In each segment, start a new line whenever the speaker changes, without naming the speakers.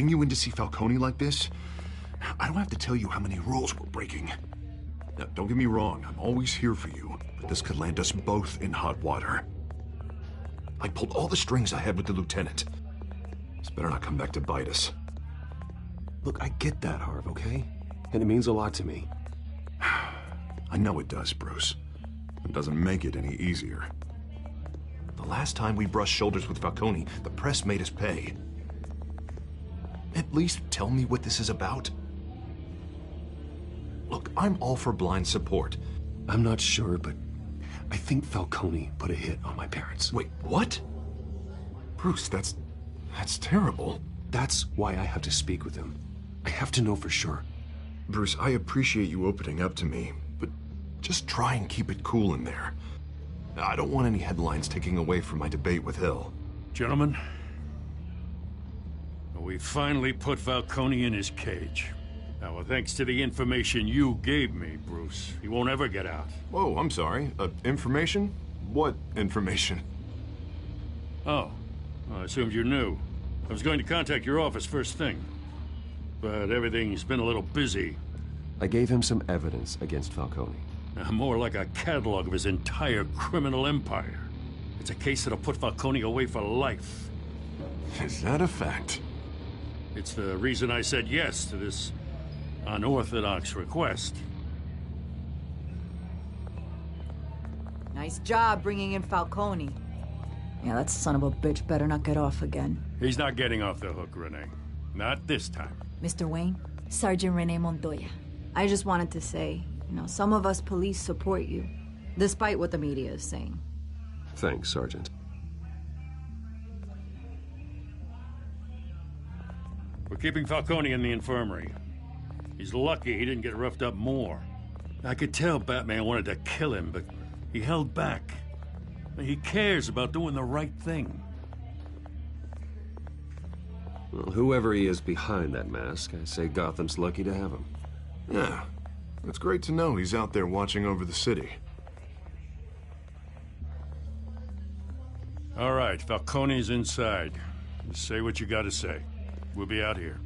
letting you in to see Falcone like this? I don't have to tell you how many rules we're breaking. Now, don't get me wrong, I'm always here for you, but this could land us both in hot water. I pulled all the strings I had with the lieutenant. This better not come back to bite us.
Look, I get that, Harv, okay? And it means a lot to me.
I know it does, Bruce. It doesn't make it any easier. The last time we brushed shoulders with Falcone, the press made us pay. At least tell me what this is about. Look, I'm all for blind support.
I'm not sure, but I think Falcone put a hit on my parents.
Wait, what? Bruce, that's terrible.
That's why I have to speak with him. I have to know for sure.
Bruce, I appreciate you opening up to me, but just try and keep it cool in there. I don't want any headlines taking away from my debate with Hill.
Gentlemen, we finally put Falcone in his cage. Now, thanks to the information you gave me, Bruce, he won't ever get out.
Whoa, I'm sorry. Information? What information?
Oh, I assumed you knew. I was going to contact your office first thing, but everything's been a little busy.
I gave him some evidence against Falcone.
More like a catalog of his entire criminal empire. It's a case that'll put Falcone away for life.
Is that a fact?
It's the reason I said yes to this unorthodox request.
Nice job bringing in Falcone. Yeah, that son of a bitch better not get off again.
He's not getting off the hook, Renee. Not this time.
Mr. Wayne,
Sergeant Renee Montoya.
I just wanted to say, some of us police support you, despite what the media is saying.
Thanks, Sergeant.
We're keeping Falcone in the infirmary. He's lucky he didn't get roughed up more. I could tell Batman wanted to kill him, but he held back. He cares about doing the right thing.
Well, whoever he is behind that mask, I say Gotham's lucky to have him.
Yeah, it's great to know he's out there watching over the city.
All right, Falcone's inside. Just say what you gotta say. We'll be out here.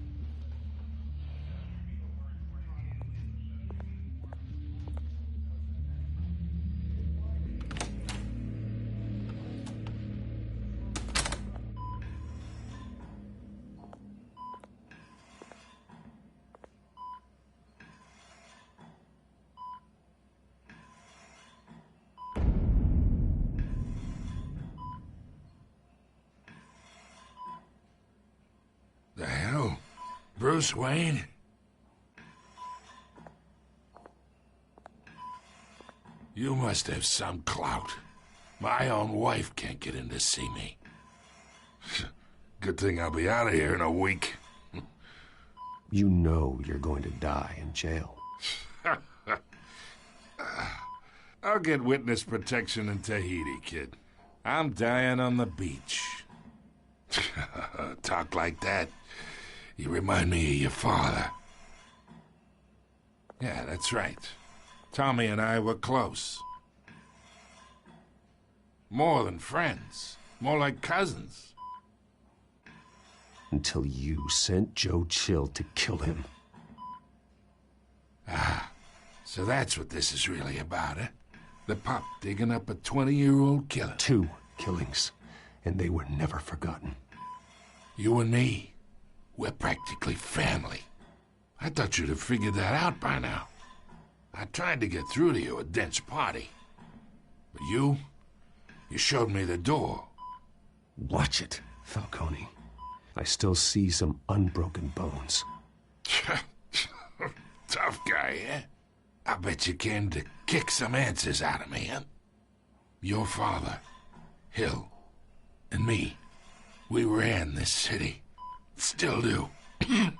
The hell? Bruce Wayne? You must have some clout. My own wife can't get in to see me. Good thing I'll be out of here in a week.
You know you're going to die in jail.
I'll get witness protection in Tahiti, kid. I'm dying on the beach. Talk like that. You remind me of your father. Yeah, that's right. Tommy and I were close. More than friends. More like cousins.
Until you sent Joe Chill to kill him.
Ah, so that's what this is really about, eh? The pup digging up a 20-year-old killer.
2 killings, and they were never forgotten.
You and me, we're practically family. I thought you'd have figured that out by now. I tried to get through to you at Dent's party. But you showed me the door.
Watch it, Falcone. I still see some unbroken bones.
Tough guy, eh? I bet you came to kick some answers out of me, huh? Your father, Hill, and me, we ran this city. Still do. God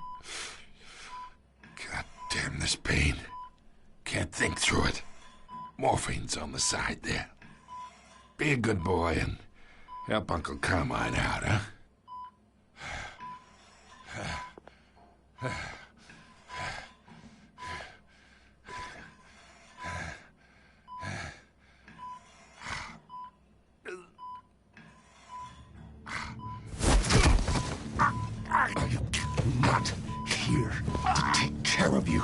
damn this pain. Can't think through it. Morphine's on the side there. Be a good boy and help Uncle Carmine out, huh?
of you.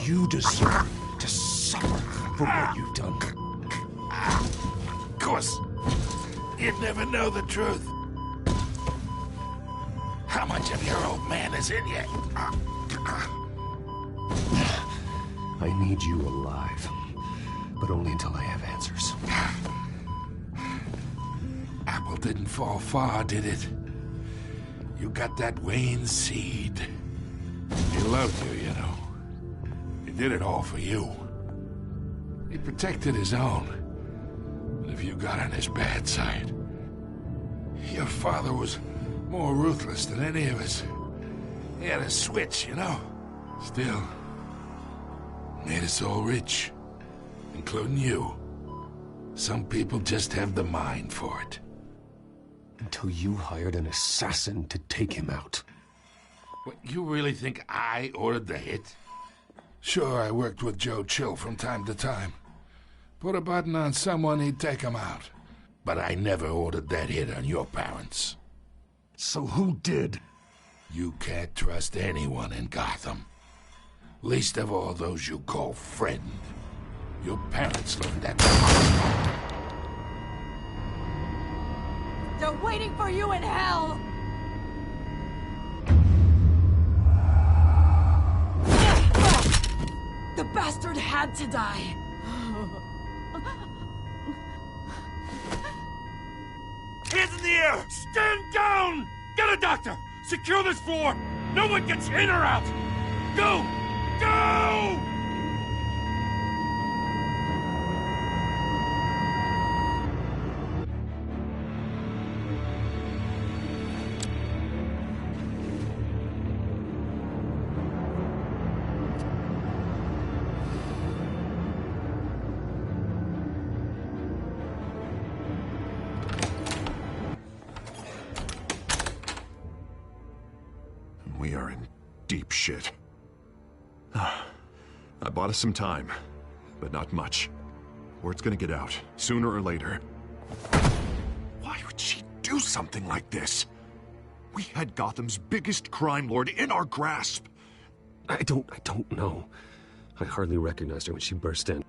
You deserve to suffer for what you've done.
Of course, you'd never know the truth. How much of your old man is in you?
I need you alive, but only until I have answers.
Apple didn't fall far, did it? You got that Wayne seed. He loved you, you know. He did it all for you. He protected his own. And if you got on his bad side, your father was more ruthless than any of us. He had a switch, you know. Still, made us all rich, including you. Some people just have the mind for it.
Until you hired an assassin to take him out.
What, you really think I ordered the hit? Sure, I worked with Joe Chill from time to time. Put a button on someone, he'd take him out. But I never ordered that hit on your parents.
So who did?
You can't trust anyone in Gotham. Least of all those you call friend. Your parents learned that.
They're waiting for you in hell! The bastard had to die!
Hands in the air! Stand down! Get a doctor! Secure this floor! No one gets in or out! Go! Go!
We are in deep shit. I bought us some time, but not much. Word's gonna get out, sooner or later. Why would she do something like this? We had Gotham's biggest crime lord in our grasp.
I don't know. I hardly recognized her when she burst in.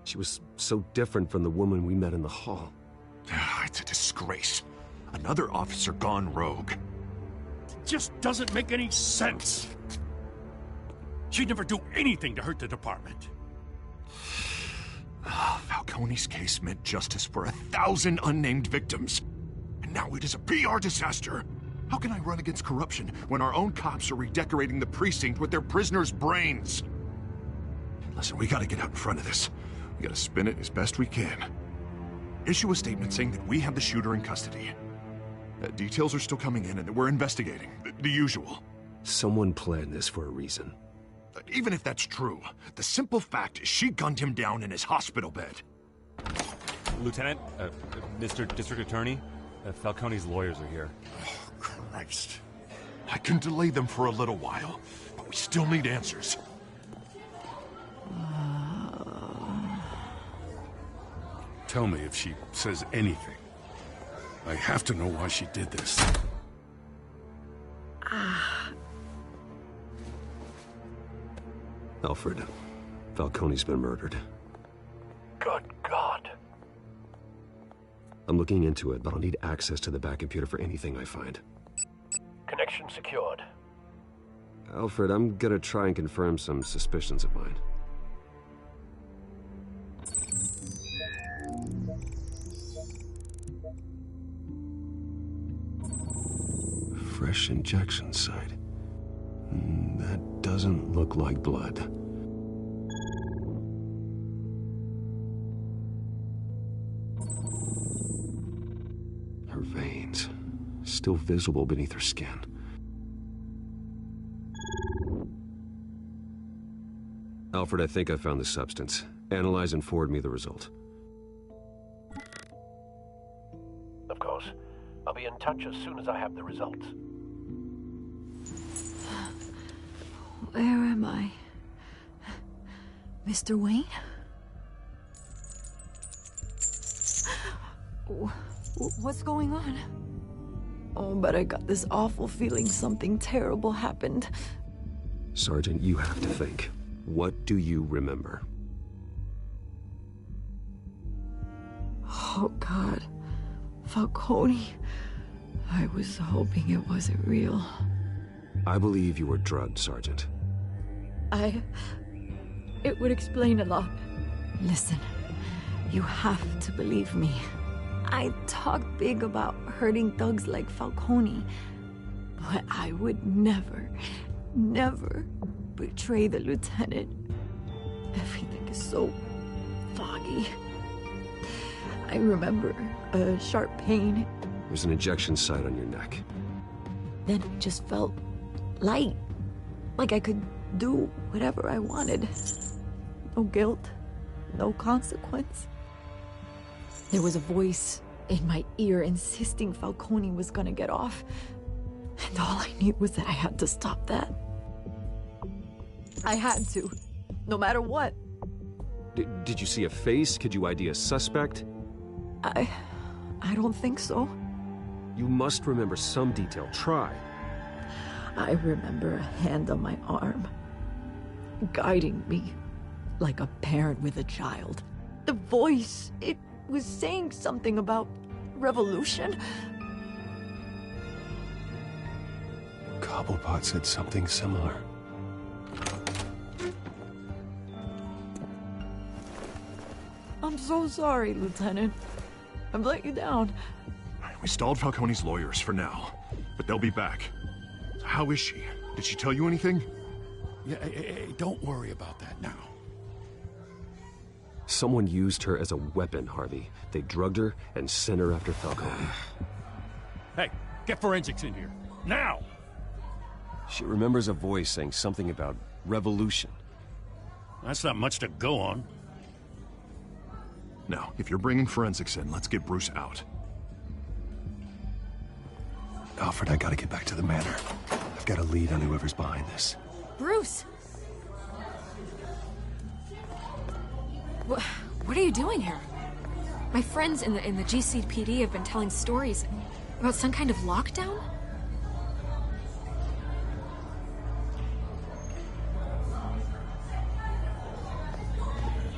She was so different from the woman we met in the hall.
It's a disgrace. Another officer gone rogue.
Just doesn't make any sense. She'd never do anything to hurt the department.
Falcone's case meant justice for 1,000 unnamed victims. And now it is a PR disaster. How can I run against corruption when our own cops are redecorating the precinct with their prisoners' brains? Listen, we gotta get out in front of this. We gotta spin it as best we can. Issue a statement saying that we have the shooter in custody. Details are still coming in and that we're investigating. The usual.
Someone planned this for a reason.
Even if that's true, the simple fact is she gunned him down in his hospital bed.
Lieutenant, Mr. District Attorney, Falcone's lawyers are here.
Oh, Christ. I can delay them for a little while, but we still need answers.
Tell me if she says anything. I have to know why she did this.
Alfred, Falcone's been murdered.
Good God.
I'm looking into it, but I'll need access to the back computer for anything I find.
Connection secured.
Alfred, I'm gonna try and confirm some suspicions of mine. Fresh injection site. That doesn't look like blood. Her veins, still visible beneath her skin. Alfred, I think I found the substance. Analyze and forward me the result.
Of course. I'll be in touch as soon as I have the results.
Where am I? Mr. Wayne?
What's going on? Oh, but I got this awful feeling something terrible happened.
Sergeant, you have to think. What do you remember?
Oh, God. Falcone. I was hoping it wasn't real.
I believe you were drugged, Sergeant.
It would explain a lot. Listen, you have to believe me. I talked big about hurting thugs like Falcone, but I would never, never betray the lieutenant. Everything is so foggy. I remember a sharp pain.
There's an injection site on your neck.
Then it just felt light, like I could do whatever I wanted. No guilt, no consequence. There was a voice in my ear insisting Falcone was gonna get off. And all I knew was that I had to stop that. I had to, no matter what.
Did you see a face? Could you ID a suspect?
I don't think so.
You must remember some detail. Try.
I remember a hand on my arm, guiding me like a parent with a child. The voice, it was saying something about revolution.
Cobblepot said something similar.
I'm so sorry, Lieutenant. I've let you down.
We stalled Falcone's lawyers for now, but they'll be back. How is she? Did she tell you anything?
Yeah, hey, don't worry about that now.
Someone used her as a weapon, Harvey. They drugged her and sent her after Falcone.
Hey, get forensics in here. Now!
She remembers a voice saying something about revolution.
That's not much to go on.
Now, if you're bringing forensics in, let's get Bruce out.
Alfred, I gotta get back to the manor. I've got a lead on whoever's behind this.
Bruce! What are you doing here? My friends in the GCPD have been telling stories about some kind of lockdown?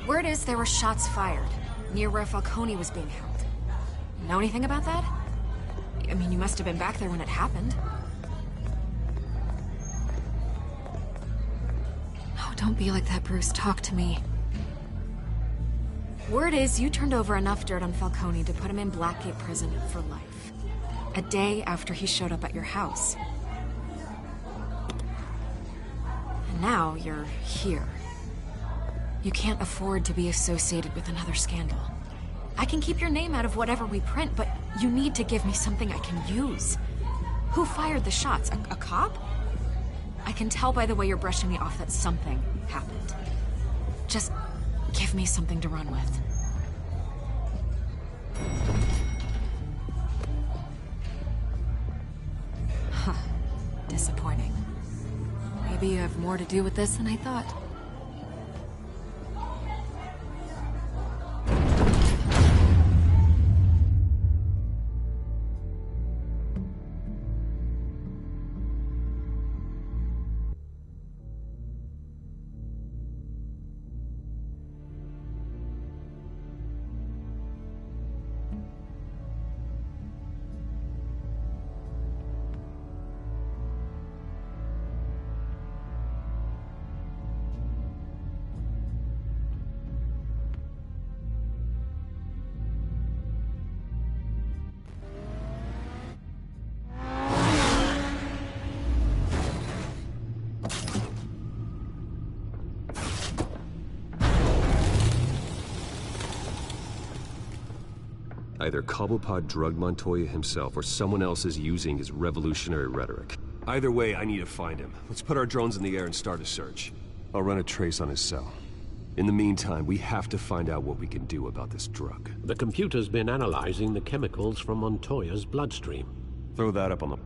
Word is there were shots fired near where Falcone was being held. Know anything about that? I mean, you must have been back there when it happened. Oh, don't be like that, Bruce. Talk to me. Word is you turned over enough dirt on Falcone to put him in Blackgate Prison for life. A day after he showed up at your house. And now you're here. You can't afford to be associated with another scandal. I can keep your name out of whatever we print, but you need to give me something I can use. Who fired the shots? A cop? I can tell by the way you're brushing me off that something happened. Just give me something to run with. Huh. Disappointing. Maybe you have more to do with this than I thought.
Either Cobblepot drugged Montoya himself, or someone else is using his revolutionary rhetoric. Either way, I need to find him. Let's put our drones in the air and start a search.
I'll run a trace on his cell.
In the meantime, we have to find out what we can do about this drug.
The computer's been analyzing the chemicals from Montoya's bloodstream.
Throw that up on the...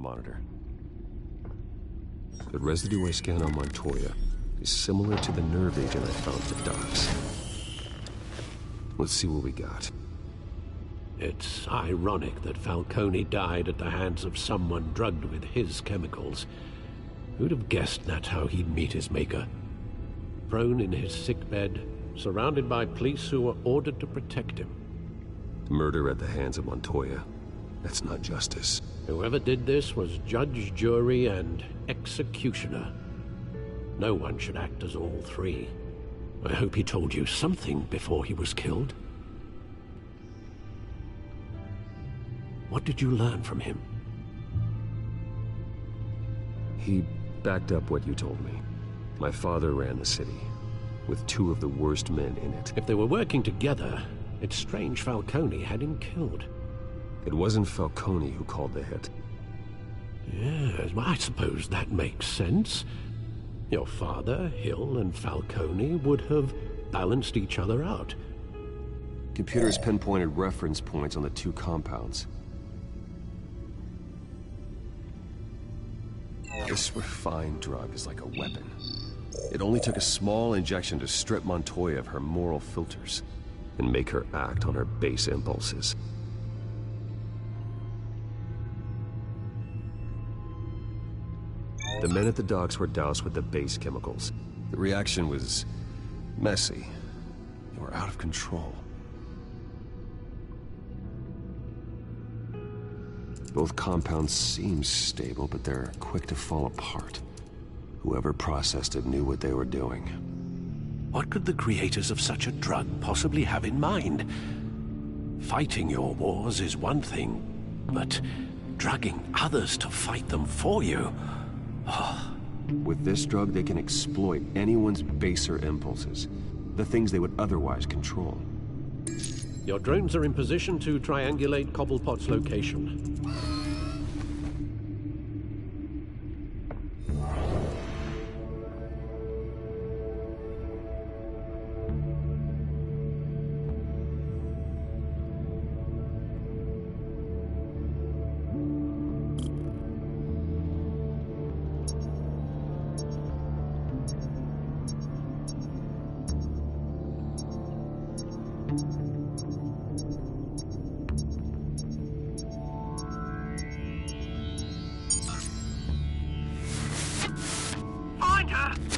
monitor. The residue I scanned on Montoya is similar to the nerve agent I found at the docks. Let's see what we got.
It's ironic that Falcone died at the hands of someone drugged with his chemicals. Who'd have guessed that's how he'd meet his maker? Prone in his sickbed, surrounded by police who were ordered to protect him.
Murder at the hands of Montoya. That's not justice.
Whoever did this was judge, jury, and executioner. No one should act as all three. I hope he told you something before he was killed. What did you learn from him?
He backed up what you told me. My father ran the city, with 2 of the worst men in it.
If they were working together, it's strange Falcone had him killed.
It wasn't Falcone who called the hit.
Yes, well, I suppose that makes sense. Your father, Hill, and Falcone would have balanced each other out.
Computers pinpointed reference points on the 2 compounds. This refined drug is like a weapon. It only took a small injection to strip Montoya of her moral filters and make her act on her base impulses. The men at the docks were doused with the base chemicals. The reaction was messy. They were out of control. Both compounds seem stable, but they're quick to fall apart. Whoever processed it knew what they were doing.
What could the creators of such a drug possibly have in mind? Fighting your wars is one thing, but drugging others to fight them for you... Oh.
With this drug, they can exploit anyone's baser impulses, the things they would otherwise control.
Your drones are in position to triangulate Cobblepot's location.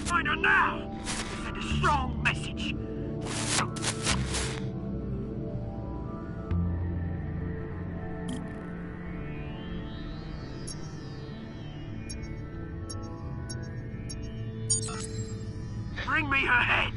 Find her now! Send a strong message. Bring me her head!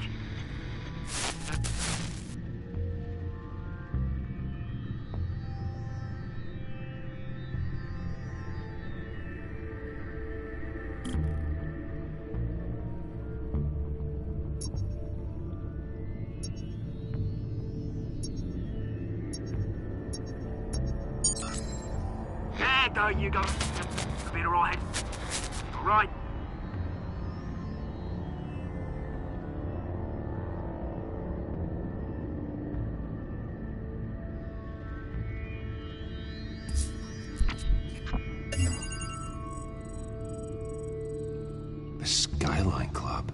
There you go. I'll be all right. All right.
The Skyline Club.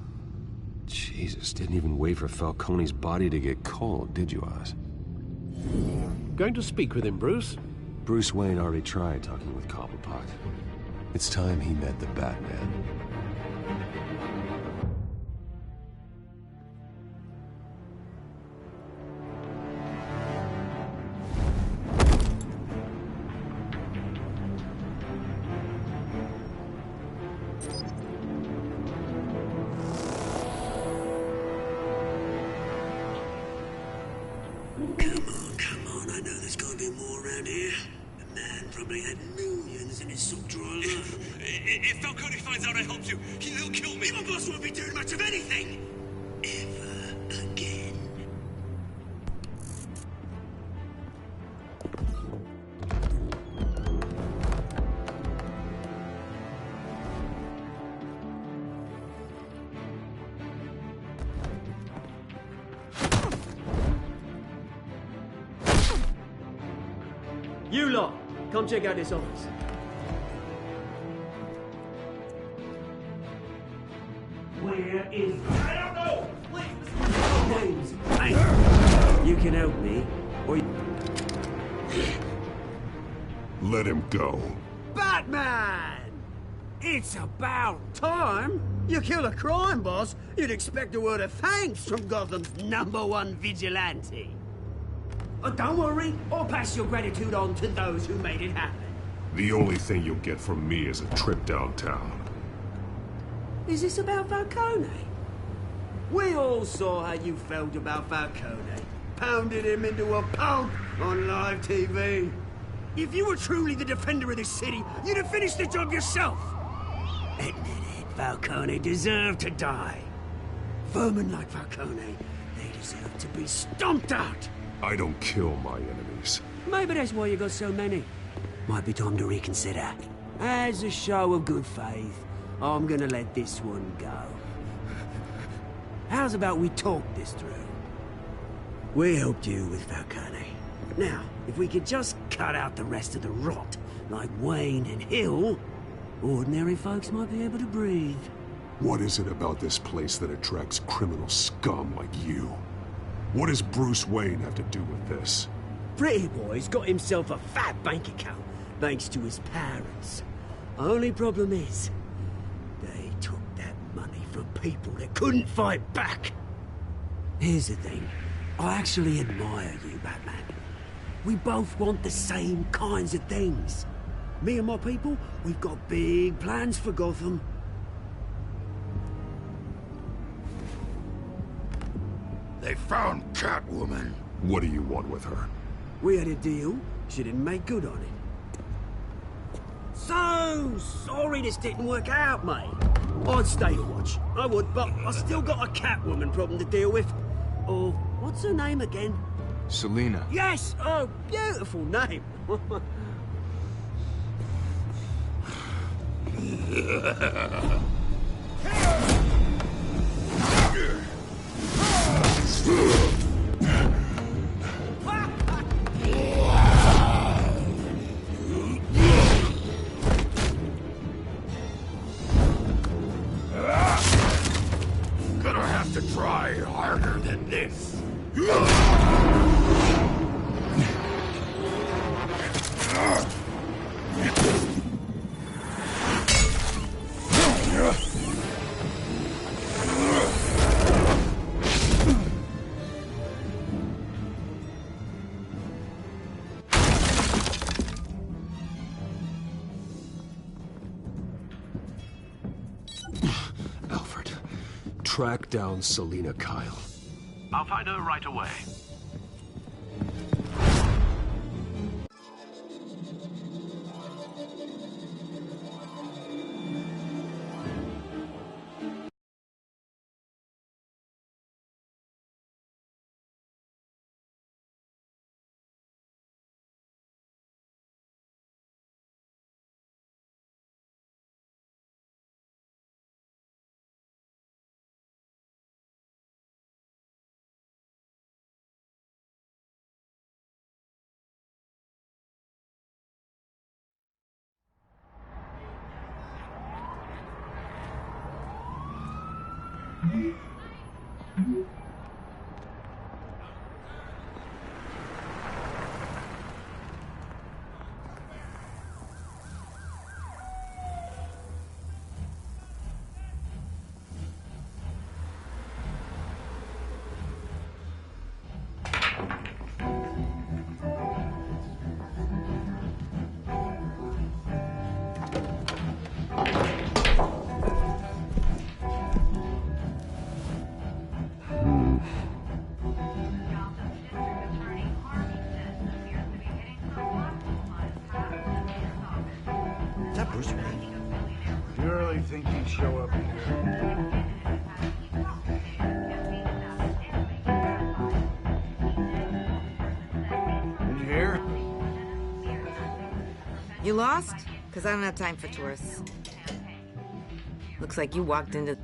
Jesus, didn't even wait for Falcone's body to get cold, did you, Oz?
Going to speak with him, Bruce?
Bruce Wayne already tried talking with Cobblepot. It's time he met the Batman.
Come on, I know there's gotta be more around here. The man probably had millions in his sock drawer alone.
If Falcone finds out I helped you, he'll kill me.
Your boss won't be doing much of anything! Ever again.
You lot, come check out this office.
here is... I don't know! Names. Hey, you can help me, or you...
Let him go.
Batman! It's about time. You kill a crime boss, you'd expect a word of thanks from Gotham's #1 vigilante. Oh, don't worry, I'll pass your gratitude on to those who made it happen.
The only thing you'll get from me is a trip downtown.
Is this about Falcone? We all saw how you felt about Falcone. Pounded him into a pulp on live TV. If you were truly the defender of this city, you'd have finished the job yourself. Admit it, Falcone deserved to die. Vermin like Falcone, they deserve to be stomped out.
I don't kill my enemies.
Maybe that's why you got so many. Might be time to reconsider. As a show of good faith, I'm gonna let this one go. How's about we talk this through? We helped you with Falcone. Now, if we could just cut out the rest of the rot, like Wayne and Hill, ordinary folks might be able to breathe.
What is it about this place that attracts criminal scum like you? What does Bruce Wayne have to do with this?
Pretty Boy's got himself a fat bank account, thanks to his parents. Only problem is, they took that money from people that couldn't fight back. Here's the thing. I actually admire you, Batman. We both want the same kinds of things. Me and my people, we've got big plans for Gotham.
They found Catwoman.
What do you want with her?
We had a deal. She didn't make good on it. So sorry this didn't work out, mate. I'd stay to watch. I would, but I still got a Catwoman problem to deal with. Oh, what's her name again?
Selina.
Yes! Oh, beautiful name.
Gonna have to try harder than this.
Alfred, track down Selina Kyle.
I'll find her right away.
Is that Bruce Wayne? You really think he'd show up here? Did you hear?
You lost? Because I don't have time for tourists. Looks like you walked into